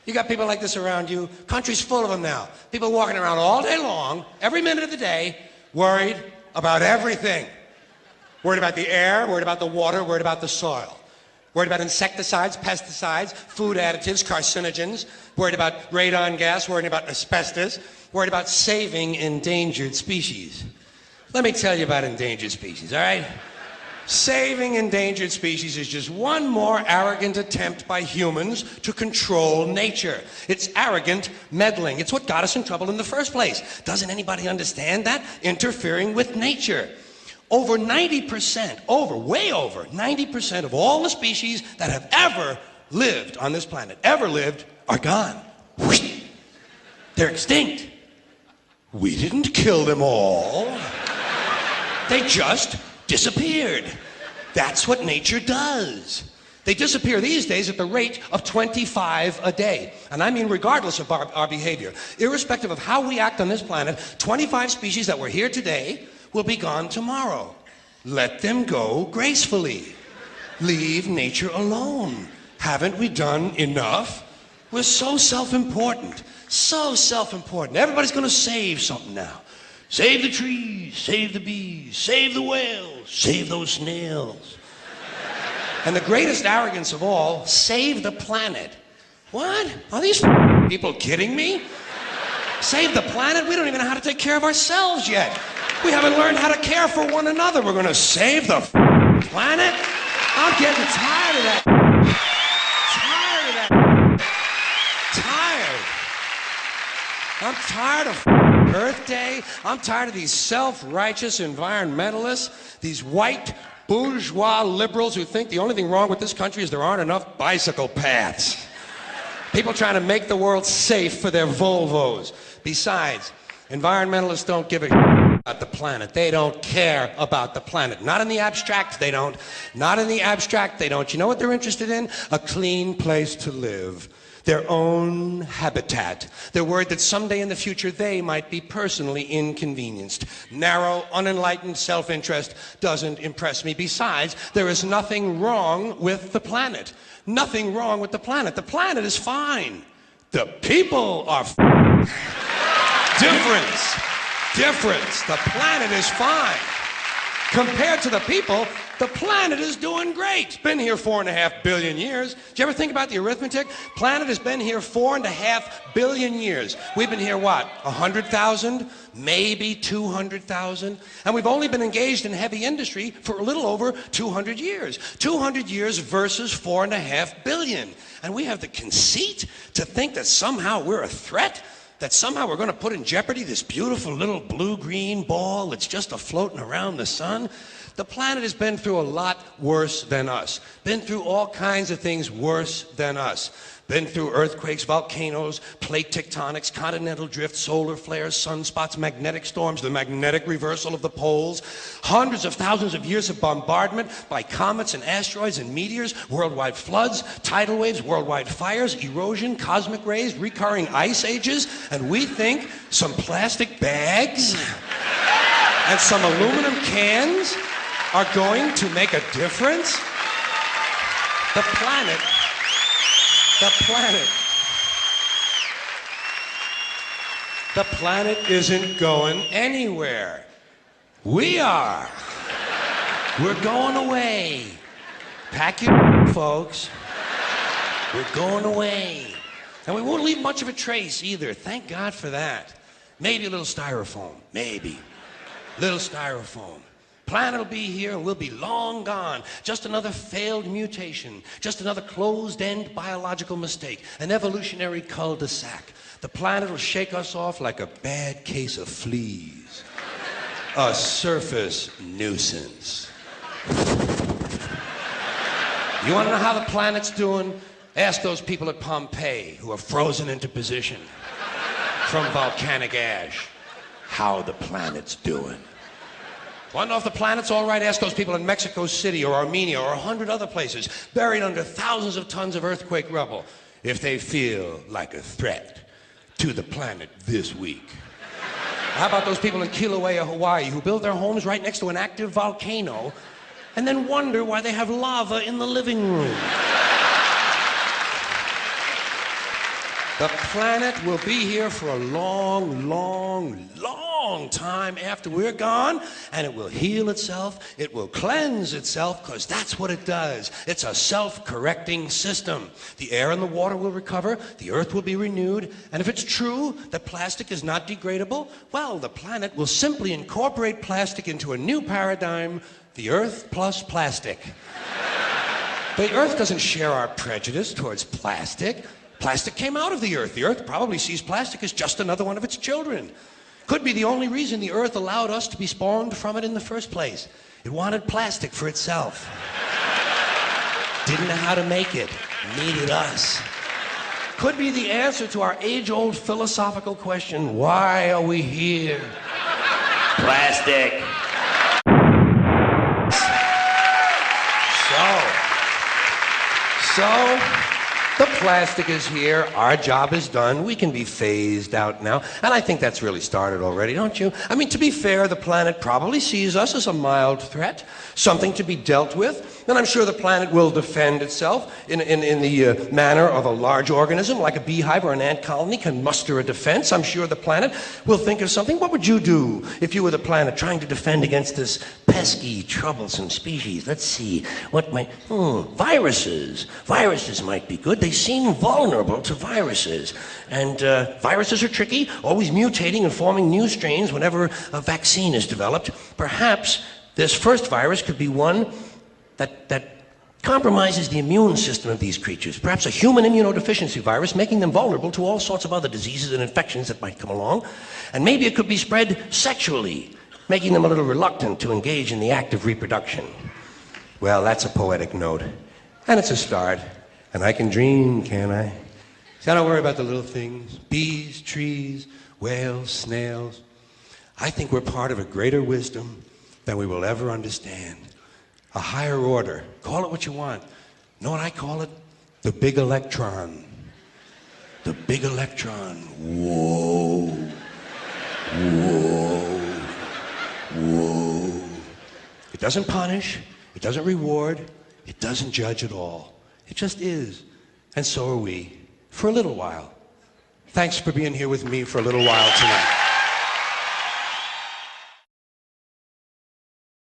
You got people like this around you. Country's full of them now. People walking around all day long, every minute of the day, worried about everything. Worried about the air, worried about the water, worried about the soil. Worried about insecticides, pesticides, food additives, carcinogens. Worried about radon gas, worried about asbestos. Worried about saving endangered species. Let me tell you about endangered species, all right? Saving endangered species is just one more arrogant attempt by humans to control nature. It's arrogant meddling. It's what got us in trouble in the first place. Doesn't anybody understand that? Interfering with nature. Over 90%, way over 90% of all the species that have ever lived on this planet, are gone. They're extinct. We didn't kill them all. They just disappeared. That's what nature does. They disappear these days at the rate of 25 a day. And I mean regardless of our behavior. Irrespective of how we act on this planet, 25 species that were here today will be gone tomorrow. Let them go gracefully. Leave nature alone. Haven't we done enough? We're so self-important. So self-important. Everybody's going to save something now. Save the trees, save the bees, save the whales, save those snails. And the greatest arrogance of all, save the planet. What? Are these people kidding me? Save the planet? We don't even know how to take care of ourselves yet. We haven't learned how to care for one another. We're going to save the planet? I'm getting tired of that. I'm tired of Earth Day. I'm tired of these self-righteous environmentalists, these white bourgeois liberals who think the only thing wrong with this country is there aren't enough bicycle paths. People trying to make the world safe for their Volvos. Besides, environmentalists don't give a about the planet. They don't care about the planet. Not in the abstract, they don't. Not in the abstract, they don't. You know what they're interested in? A clean place to live. Their own habitat. They're worried that someday in the future they might be personally inconvenienced. Narrow, unenlightened self-interest doesn't impress me. Besides, there is nothing wrong with the planet. Nothing wrong with the planet. The planet is fine. The people are Difference. The planet is fine. Compared to the people, the planet is doing great. It's been here 4.5 billion years. Did you ever think about the arithmetic? Planet has been here 4.5 billion years. We've been here, what, 100,000? Maybe 200,000? And we've only been engaged in heavy industry for a little over 200 years. 200 years versus 4.5 billion. And we have the conceit to think that somehow we're a threat? That somehow we're going to put in jeopardy this beautiful little blue-green ball that's just a-floating around the sun? The planet has been through a lot worse than us. Been through all kinds of things worse than us. Been through earthquakes, volcanoes, plate tectonics, continental drift, solar flares, sunspots, magnetic storms, the magnetic reversal of the poles, hundreds of thousands of years of bombardment by comets and asteroids and meteors, worldwide floods, tidal waves, worldwide fires, erosion, cosmic rays, recurring ice ages, and we think some plastic bags and some aluminum cans are going to make a difference? The planet isn't going anywhere. We are. We're going away. Pack your folks. We're going away. And we won't leave much of a trace either. Thank God for that. Maybe a little styrofoam. Maybe. Little styrofoam. Planet will be here and we'll be long gone. Just another failed mutation. Just another closed-end biological mistake. An evolutionary cul-de-sac. The planet will shake us off like a bad case of fleas. A surface nuisance. You want to know how the planet's doing? Ask those people at Pompeii who are frozen into position from volcanic ash how the planet's doing. Want to know if the planet's all right? Ask those people in Mexico City or Armenia or 100 other places buried under thousands of tons of earthquake rubble if they feel like a threat to the planet this week. How about those people in Kilauea, Hawaii who build their homes right next to an active volcano and then wonder why they have lava in the living room? The planet will be here for a long, long, long time after we're gone, and it will heal itself, it will cleanse itself, because that's what it does. It's a self-correcting system. The air and the water will recover, the earth will be renewed, and if it's true that plastic is not degradable, well, the planet will simply incorporate plastic into a new paradigm, the earth plus plastic. The earth doesn't share our prejudice towards plastic. Plastic came out of the earth. The earth probably sees plastic as just another one of its children. Could be the only reason the earth allowed us to be spawned from it in the first place. It wanted plastic for itself. Didn't know how to make it. Needed us. Could be the answer to our age-old philosophical question, why are we here? Plastic. So, the plastic is here, our job is done, we can be phased out now, and I think that's really started already, don't you? I mean, to be fair, the planet probably sees us as a mild threat, something to be dealt with, and I'm sure the planet will defend itself in the manner of a large organism, like a beehive or an ant colony can muster a defense. I'm sure the planet will think of something. What would you do if you were the planet trying to defend against this pesky, troublesome species? Let's see, what might... viruses. Viruses might be good. They seem vulnerable to viruses. And viruses are tricky, always mutating and forming new strains whenever a vaccine is developed. Perhaps this first virus could be one that compromises the immune system of these creatures. Perhaps a human immunodeficiency virus, making them vulnerable to all sorts of other diseases and infections that might come along. And maybe it could be spread sexually, making them a little reluctant to engage in the act of reproduction. Well, that's a poetic note. And it's a start. And I can dream, can't I? See, I don't worry about the little things. Bees, trees, whales, snails. I think we're part of a greater wisdom than we will ever understand. A higher order. Call it what you want. Know what I call it? The big electron. The big electron. Whoa. Whoa. Whoa. It doesn't punish. It doesn't reward. It doesn't judge at all. It just is. And so are we. For a little while. Thanks for being here with me for a little while tonight.